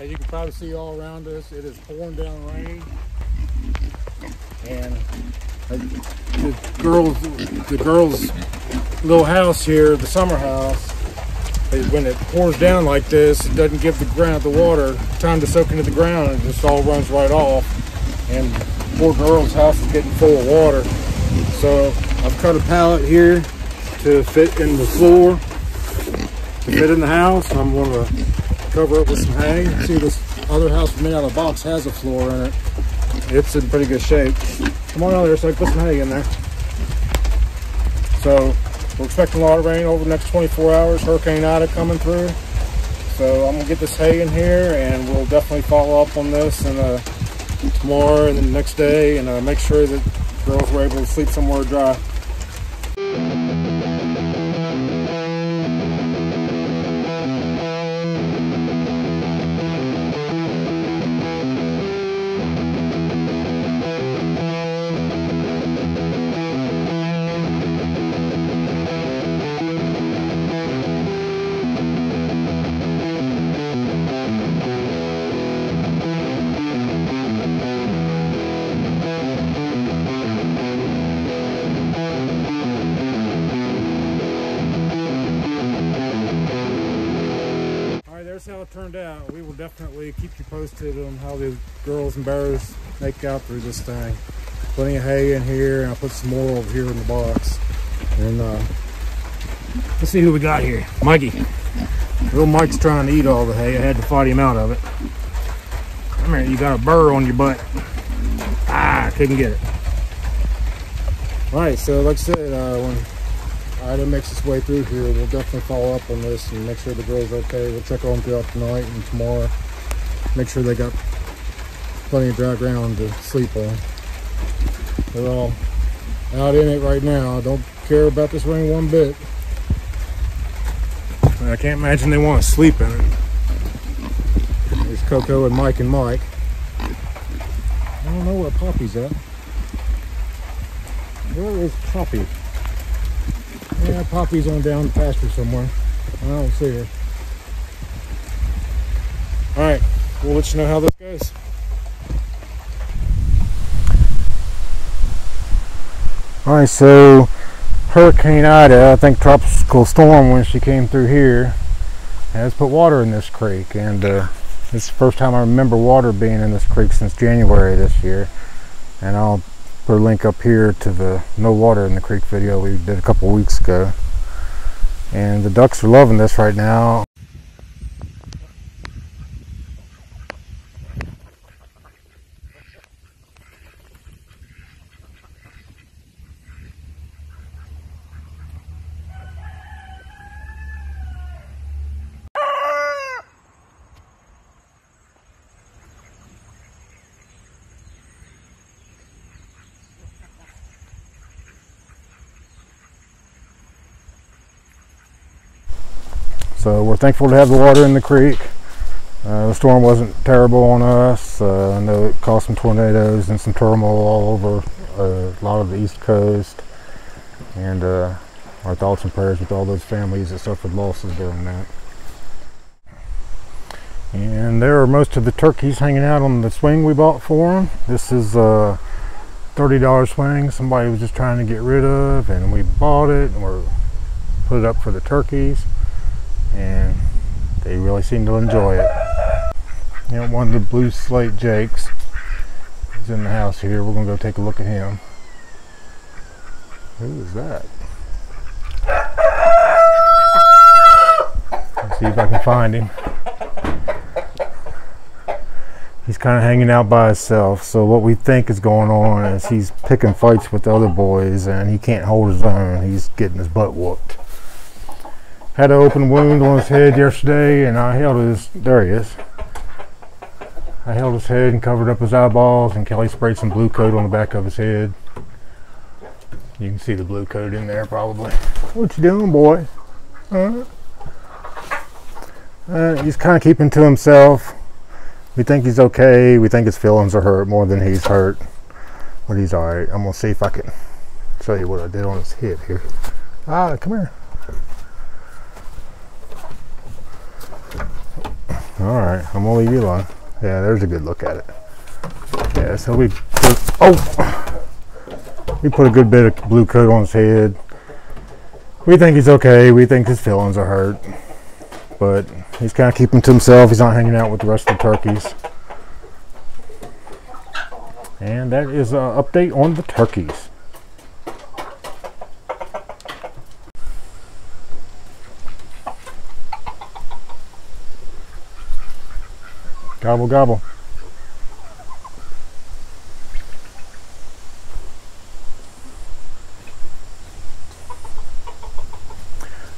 As you can probably see all around us, it is pouring down rain. And the girls' little house here, the summer house, when it pours down like this, it doesn't give the water time to soak into the ground. It just all runs right off. And poor girl's house is getting full of water. So I've cut a pallet here to fit in the floor, to fit in the house. I'm going to cover it with some hay. See, this other house made out of a box has a floor in it. It's in pretty good shape. Come on out there so I can put some hay in there. So we're expecting a lot of rain over the next 24 hours. Hurricane Ida coming through. So I'm gonna get this hay in here, and we'll definitely follow up on this and tomorrow and then the next day, and make sure that girls were able to sleep somewhere dry. That's how it turned out. We will definitely keep you posted on how the girls and bears make out through this thing. Plenty of hay in here, and I'll put some more over here in the box. And let's see who we got here. Mikey. Little Mike's trying to eat all the hay. I had to fight him out of it. Come here, you got a burr on your butt. I couldn't get it. Alright, so like I said, when Ida makes its way through here, we'll definitely follow up on this and make sure the girls are okay. We'll check on them throughout the night and tomorrow. Make sure they got plenty of dry ground to sleep on. They're all out in it right now. I don't care about this rain one bit. I can't imagine they want to sleep in it. There's Coco and Mike. I don't know where Poppy's at. Where is Poppy? Yeah, Poppy's on down the pasture somewhere. I don't see her. Alright, we'll let you know how this goes. Alright, so Hurricane Ida, I think tropical storm when she came through here, has put water in this creek. And this is the first time I remember water being in this creek since January this year. And I'll put a link up here to the no water in the creek video we did a couple weeks ago. And the ducks are loving this right now. So we're thankful to have the water in the creek. The storm wasn't terrible on us. I know it caused some tornadoes and some turmoil all over a lot of the East Coast. And our thoughts and prayers with all those families that suffered losses during that. And there are most of the turkeys hanging out on the swing we bought for them. This is a $30 swing somebody was just trying to get rid of, and we bought it and we're put it up for the turkeys. And they really seem to enjoy it. You know, one of the blue slate jakes is in the house here. We're gonna go take a look at him. Who is that? Let's see if I can find him. He's kind of hanging out by himself. So what we think is going on is he's picking fights with the other boys, and he can't hold his own. He's getting his butt whooped. Had an open wound on his head yesterday, and I held his, there he is. I held his head and covered up his eyeballs, and Kelly sprayed some blue coat on the back of his head. You can see the blue coat in there probably. What you doing, boy? Huh? He's kind of keeping to himself. We think he's okay. We think his feelings are hurt more than he's hurt. But he's alright. I'm going to see if I can show you what I did on his head here. Come here. All right, I'm gonna leave you alone. Yeah, there's a good look at it. Yeah, so we put a good bit of blue coat on his head. We think he's okay. We think his feelings are hurt, but he's kind of keeping to himself. He's not hanging out with the rest of the turkeys. And that is an update on the turkeys. Gobble, gobble.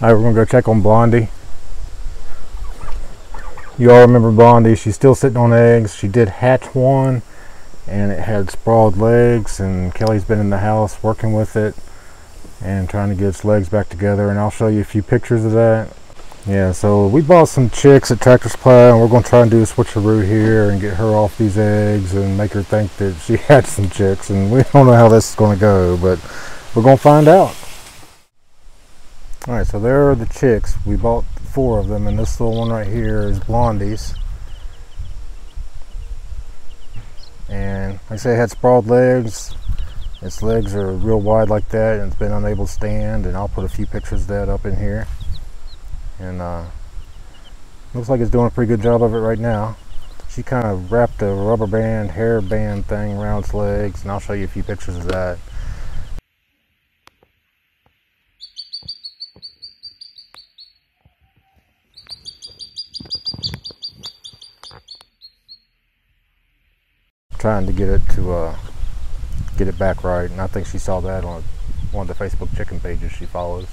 All right, we're gonna go check on Blondie. You all remember Blondie. She's still sitting on eggs. She did hatch one, and it had sprawled legs, and Kelly's been in the house working with it and trying to get its legs back together, and I'll show you a few pictures of that. Yeah, so we bought some chicks at Tractor Supply, and we're going to try and do a switcheroo here and get her off these eggs and make her think that she had some chicks, and we don't know how this is going to go, but we're going to find out. Alright, so there are the chicks. We bought 4 of them, and this little one right here is Blondie's. And like I say, it had sprawled legs. Its legs are real wide like that, and it's been unable to stand, and I'll put a few pictures of that up in here. And looks like it's doing a pretty good job of it right now. She kind of wrapped a rubber band, hair band thing around its legs, and I'll show you a few pictures of that. Trying to get it to get it back right, and I think she saw that on one of the Facebook chicken pages she follows.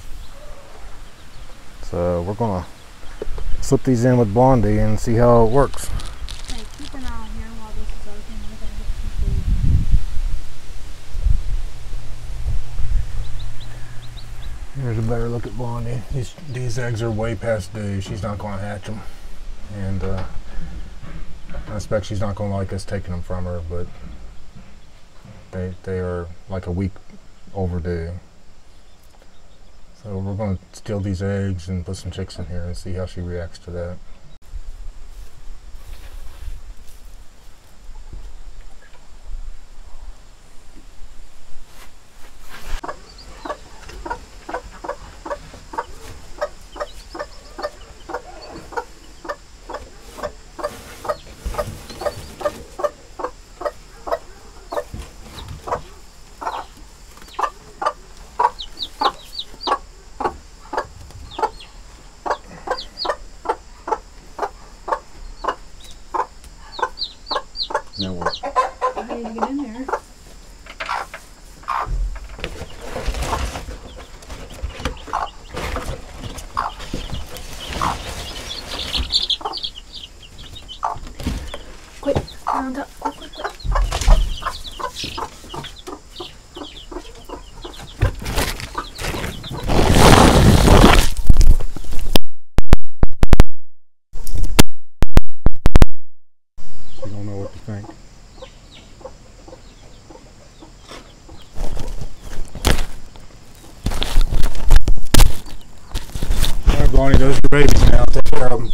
So we're gonna slip these in with Blondie and see how it works. Hey, keep an eye on here while this is open. We're gonna get some food. Here's a better look at Blondie. These eggs are way past due. She's not gonna hatch them, and I expect she's not gonna like us taking them from her, but they are like a week overdue. So we're going to steal these eggs and put some chicks in here and see how she reacts to that. Now what? I need to get in there. Quick, on top. Quick. You don't know what to think. Alright, Blondie, those are your babies now. Take care of them.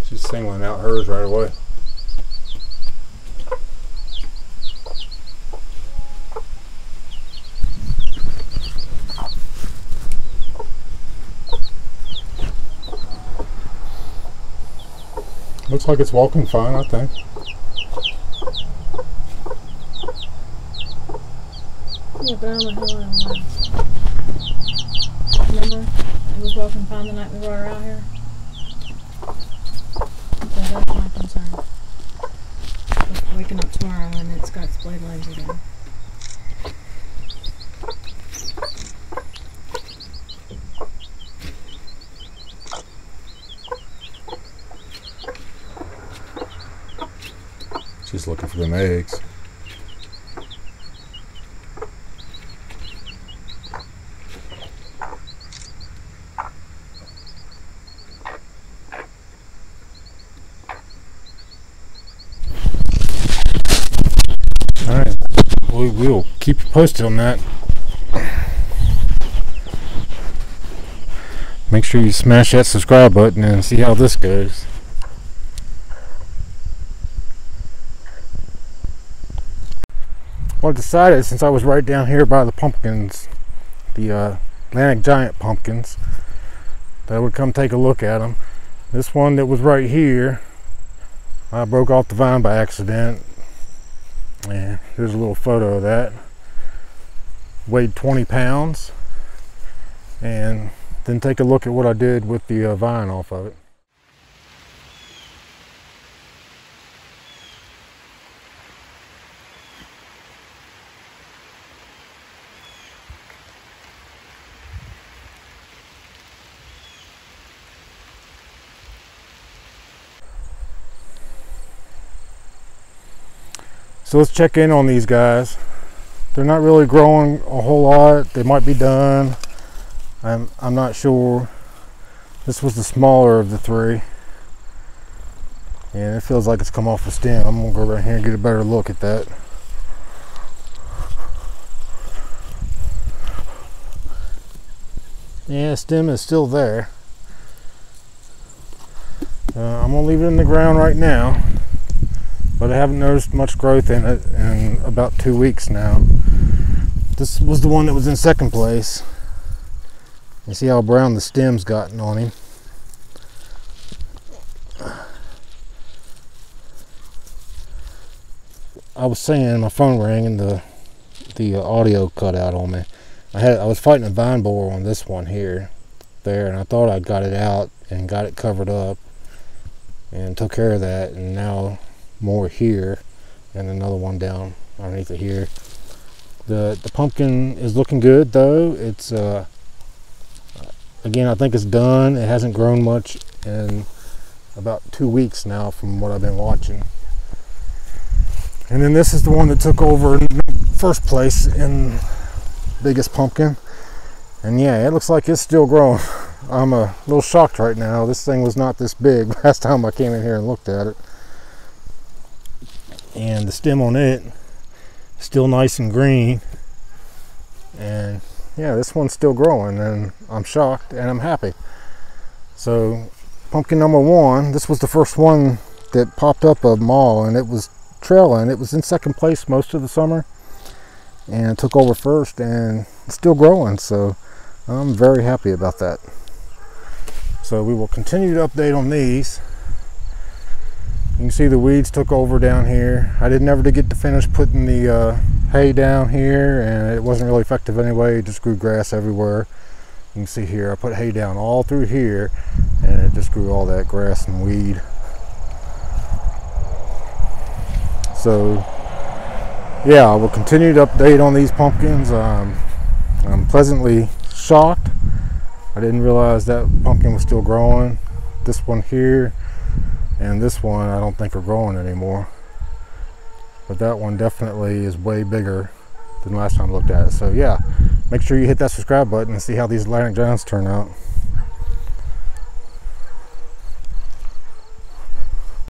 She's singling out hers right away. Looks like it's walking fine, I think. Yeah, but I don't know how long it lasts. Remember? It was walking fine the night we brought her out here. So that's my concern. With waking up tomorrow and it's got splayed legs again. She's looking for them eggs. we'll keep you posted on that. Make sure you smash that subscribe button and see how this goes. Well, I decided, since I was right down here by the pumpkins, the Atlantic Giant pumpkins, that I would come take a look at them. This one that was right here, I broke off the vine by accident, and here's a little photo of that. Weighed 20 pounds, and then take a look at what I did with the vine off of it. So let's check in on these guys. They're not really growing a whole lot. They might be done. I'm not sure. This was the smaller of the three, and it feels like it's come off the stem. I'm gonna go right here and get a better look at that. Yeah, the stem is still there. I'm gonna leave it in the ground right now, but I haven't noticed much growth in it in about 2 weeks now. This was the one that was in second place. You see how brown the stem's gotten on him. I was saying, my phone rang and the audio cut out on me. I was fighting a vine borer on this one here, and I thought I'd got it out and got it covered up and took care of that, and now more here and another one down underneath it here. The pumpkin is looking good though. It's again, I think it's done. It hasn't grown much in about 2 weeks now from what I've been watching. And then this is the one that took over in first place in biggest pumpkin. And yeah, it looks like it's still growing. I'm a little shocked right now. This thing was not this big last time I came in here and looked at it. And the stem on it still nice and green. And yeah, this one's still growing, and I'm shocked and I'm happy. So pumpkin number one, this was the first one that popped up of them all, and it was trailing. It was in second place most of the summer and took over first, and it's still growing, so I'm very happy about that. So we will continue to update on these. You can see the weeds took over down here. I didn't ever get to finish putting the hay down here, and it wasn't really effective anyway. It just grew grass everywhere. You can see here I put hay down all through here, and it just grew all that grass and weed. So yeah, I will continue to update on these pumpkins. I'm pleasantly shocked. I didn't realize that pumpkin was still growing. This one here and this one I don't think are growing anymore, but that one definitely is way bigger than last time I looked at it. So yeah, make sure you hit that subscribe button and see how these Atlantic Giants turn out.